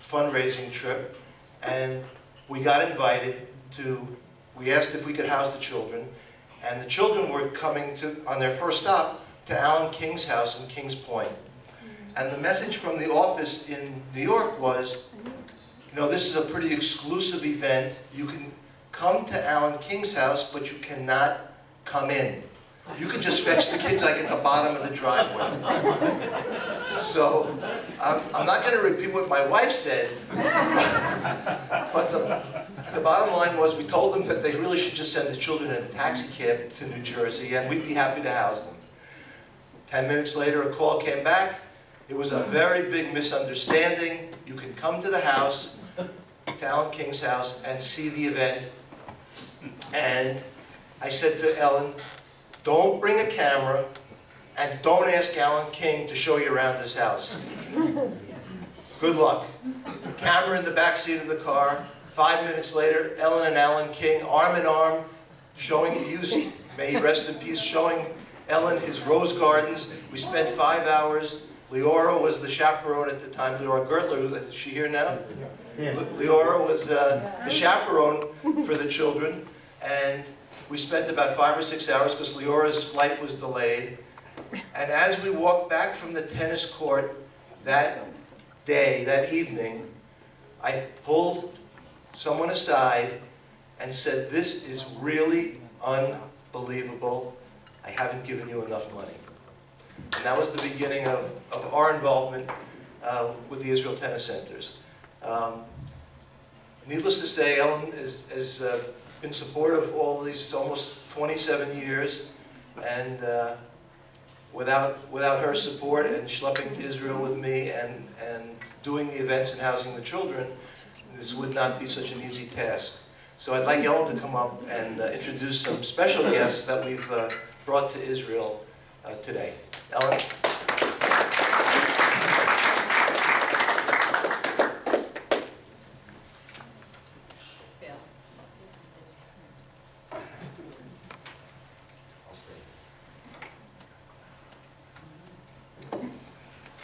fundraising trip, and we got invited to, we asked if we could house the children, and the children were coming to, on their first stop, to Alan King's house in Kings Point. And the message from the office in New York was, you know, this is a pretty exclusive event. You can come to Alan King's house, but you cannot come in. You can just fetch the kids like at the bottom of the driveway. So I'm not going to repeat what my wife said, but the bottom line was we told them that they really should just send the children in a taxi cab to New Jersey, and we'd be happy to house them. 10 minutes later, a call came back. It was a very big misunderstanding. You can come to the house, to Alan King's house, and see the event. And I said to Ellen, don't bring a camera, and don't ask Alan King to show you around his house. Good luck. Camera in the back seat of the car. 5 minutes later, Ellen and Alan King, arm in arm, showing, may he rest in peace, showing Ellen his rose gardens. We spent 5 hours. Leora was the chaperone at the time. Leora Gertler, is she here now? Yeah. Leora was the chaperone for the children. And we spent about 5 or 6 hours because Leora's flight was delayed. And as we walked back from the tennis court that day, that evening, I pulled someone aside and said, this is really unbelievable. I haven't given you enough money. And that was the beginning of our involvement with the Israel Tennis Centers. Needless to say, Ellen has been supportive all these almost 27 years, and without her support and schlepping to Israel with me and doing the events and housing the children, this would not be such an easy task. So I'd like Ellen to come up and introduce some special guests that we've brought to Israel today. Ellen?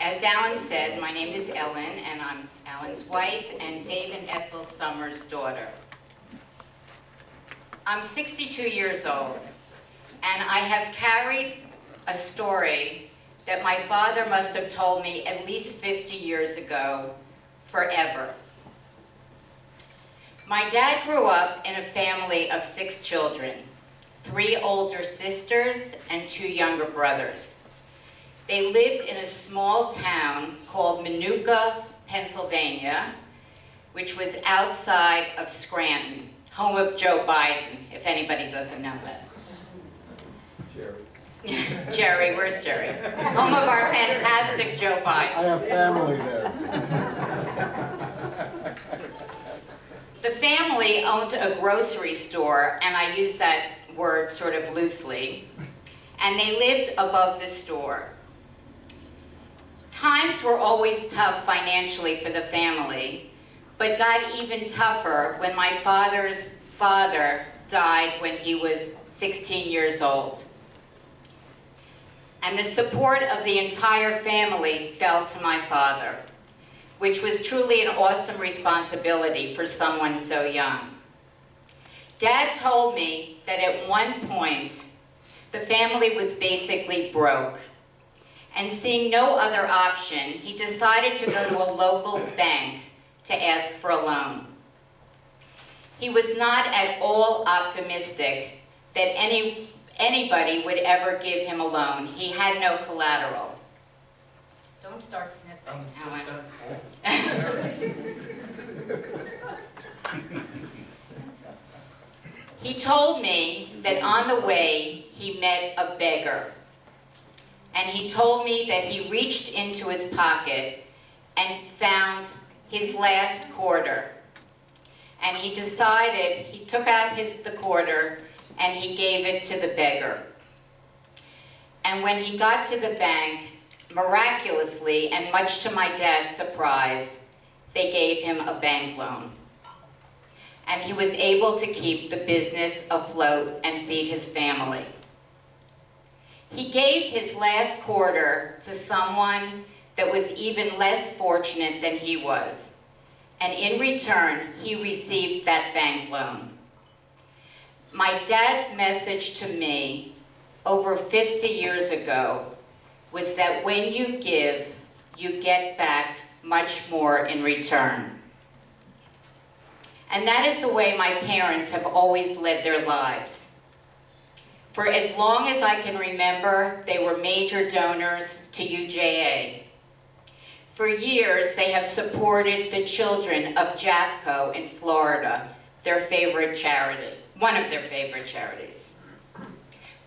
As Alan said, my name is Ellen, and I'm Alan's wife and Dave and Ethel Sommer's daughter. I'm 62 years old, and I have carried a story that my father must have told me at least 50 years ago, forever. My dad grew up in a family of 6 children, 3 older sisters and 2 younger brothers. They lived in a small town called Minooka, Pennsylvania, which was outside of Scranton, home of Joe Biden, if anybody doesn't know that. Jerry. Jerry, where's Jerry? Home of our fantastic Joe Biden. I have family there. The family owned a grocery store, and I use that word sort of loosely, and they lived above the store. Times were always tough financially for the family, but got even tougher when my father's father died when he was 16 years old. And the support of the entire family fell to my father, which was truly an awesome responsibility for someone so young. Dad told me that at one point, the family was basically broke. And seeing no other option, he decided to go to a local bank to ask for a loan. He was not at all optimistic that anybody would ever give him a loan. He had no collateral. Don't start sniffing, Alan. He told me that on the way, he met a beggar. And he told me that he reached into his pocket and found his last quarter. And he decided, he took out the quarter and he gave it to the beggar. And when he got to the bank, miraculously, and much to my dad's surprise, they gave him a bank loan. And he was able to keep the business afloat and feed his family. He gave his last quarter to someone that was even less fortunate than he was. and in return, he received that bank loan. My dad's message to me over 50 years ago was that when you give, you get back much more in return. And that is the way my parents have always led their lives. For as long as I can remember, they were major donors to UJA. For years, they have supported the children of JAFCO in Florida, their favorite charity, one of their favorite charities.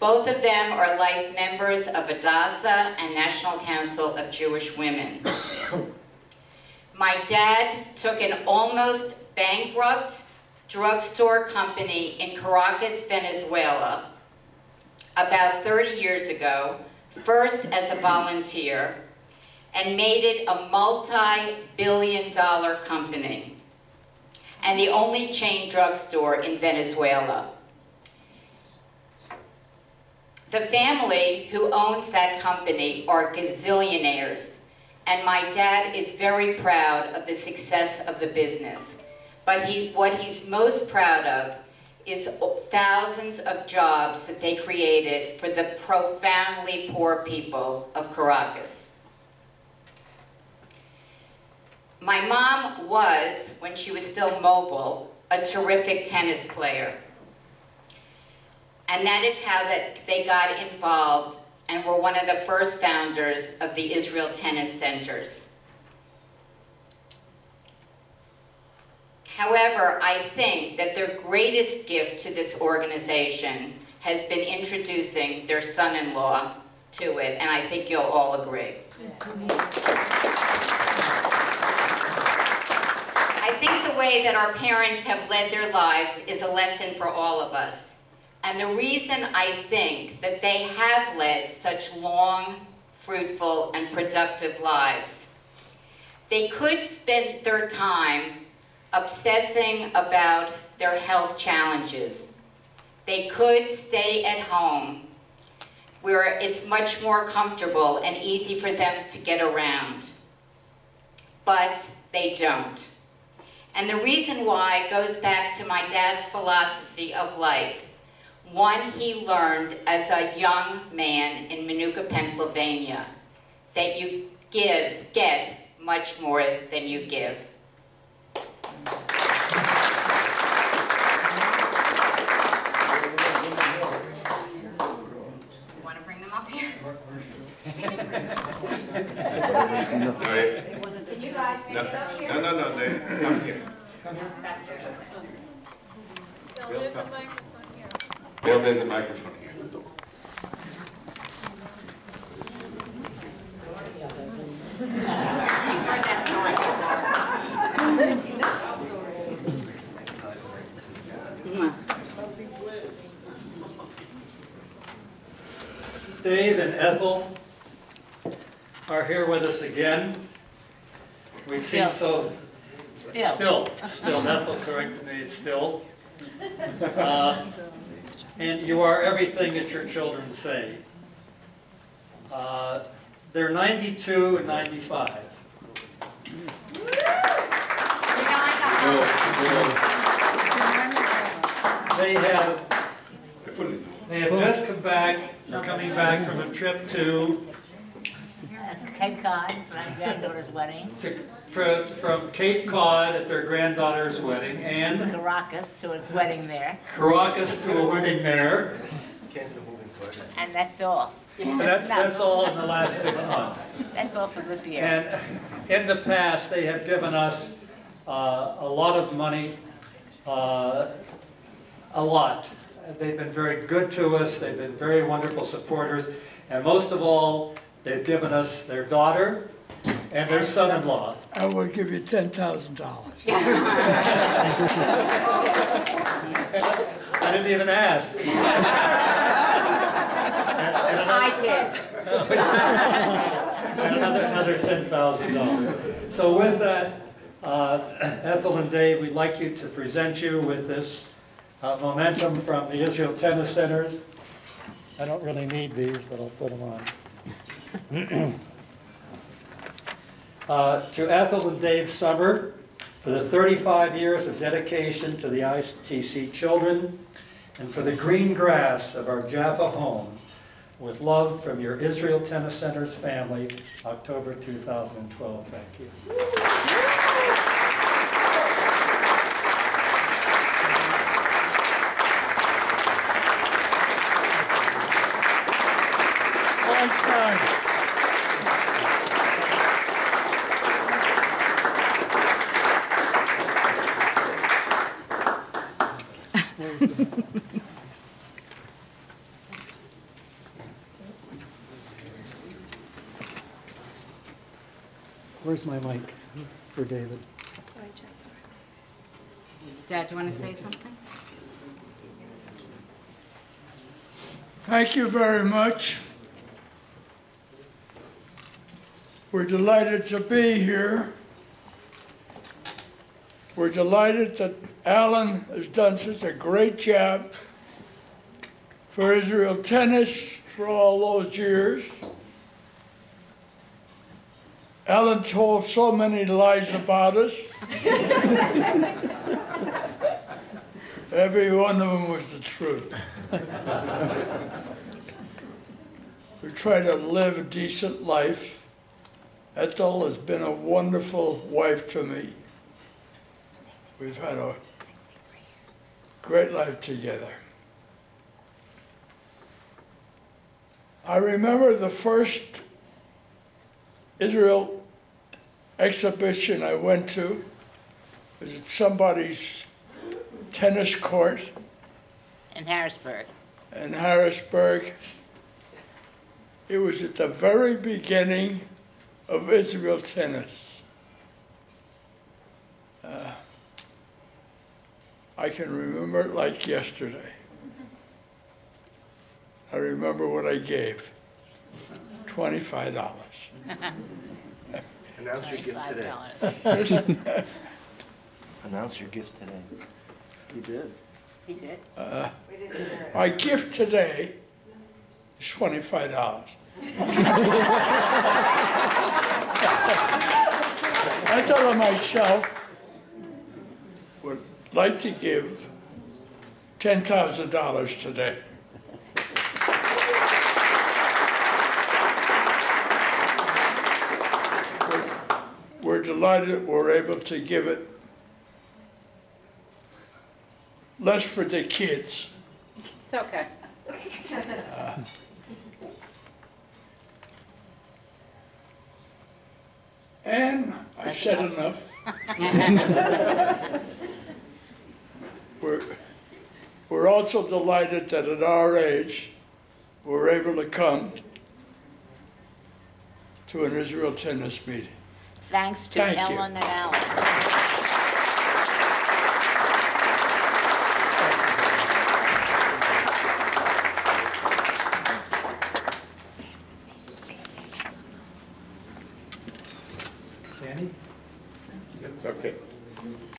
Both of them are life members of Hadassah and National Council of Jewish Women. My dad took an almost bankrupt drugstore company in Caracas, Venezuela, about 30 years ago, first as a volunteer, and made it a multi-billion-dollar company, and the only chain drugstore in Venezuela. The family who owns that company are gazillionaires, and my dad is very proud of the success of the business. But what he's most proud of is thousands of jobs that they created for the profoundly poor people of Caracas. My mom was, when she was still mobile, a terrific tennis player. And that is how they got involved and were one of the first founders of the Israel Tennis Centers. However, I think that their greatest gift to this organization has been introducing their son-in-law to it, and I think you'll all agree. I think the way that our parents have led their lives is a lesson for all of us. And the reason I think that they have led such long, fruitful, and productive lives, they could spend their time obsessing about their health challenges. They could stay at home where it's much more comfortable and easy for them to get around. But they don't. And the reason why goes back to my dad's philosophy of life. One he learned as a young man in Manuka, Pennsylvania, that you get much more than you give. Want to bring them up here? Can you guys make it up here? No, come here. Back there. There's a microphone here. Bill, there's a microphone here. You've heard that story before. Dave and Ethel are here with us again. We've seen Still, Ethel corrected me, it's still. And you are everything that your children say. They're 92 and 95. They have just come back, they're coming back from a trip to Cape Cod for my granddaughter's wedding. From Cape Cod at their granddaughter's wedding, and Caracas to a wedding there. Caracas to a wedding there. And that's all. That's all in the last 6 months. That's all for this year. And in the past, they have given us a lot of money, a lot. They've been very good to us. They've been very wonderful supporters. And most of all, they've given us their daughter and their son-in-law. I will give you $10,000. I didn't even ask. I did. And another $10,000. So with that, Ethel and Dave, we'd like you to present you with this momentum from the Israel Tennis Centers. I don't really need these, but I'll put them on. To Ethel and Dave Sommer, for the 35 years of dedication to the ITC children, and for the green grass of our Jaffa home. With love from your Israel Tennis Center's family, October 2012. Thank you. Thanks, man. Where's my mic for David? Dad, do you want to say something? Thank you very much. We're delighted to be here. We're delighted that Alan has done such a great job for Israel Tennis for all those years. Alan told so many lies about us. Every one of them was the truth. We try to live a decent life. Ethel has been a wonderful wife to me. We've had a great life together. I remember the first Israel exhibition I went to. It was at somebody's tennis court In Harrisburg. in Harrisburg. It was at the very beginning of Israel tennis. I can remember it like yesterday. I remember what I gave, $25. Announce your gift today. $5. Announce your gift today. You did. He did. My gift today is $25. I thought of myself would like to give $10,000 today. We're delighted we're able to give it less for the kids. It's okay. And I said enough. We're also delighted that at our age, we're able to come to an Israel tennis meeting. Thanks to Thank you. Ellen and Alan. Sandy? It's okay.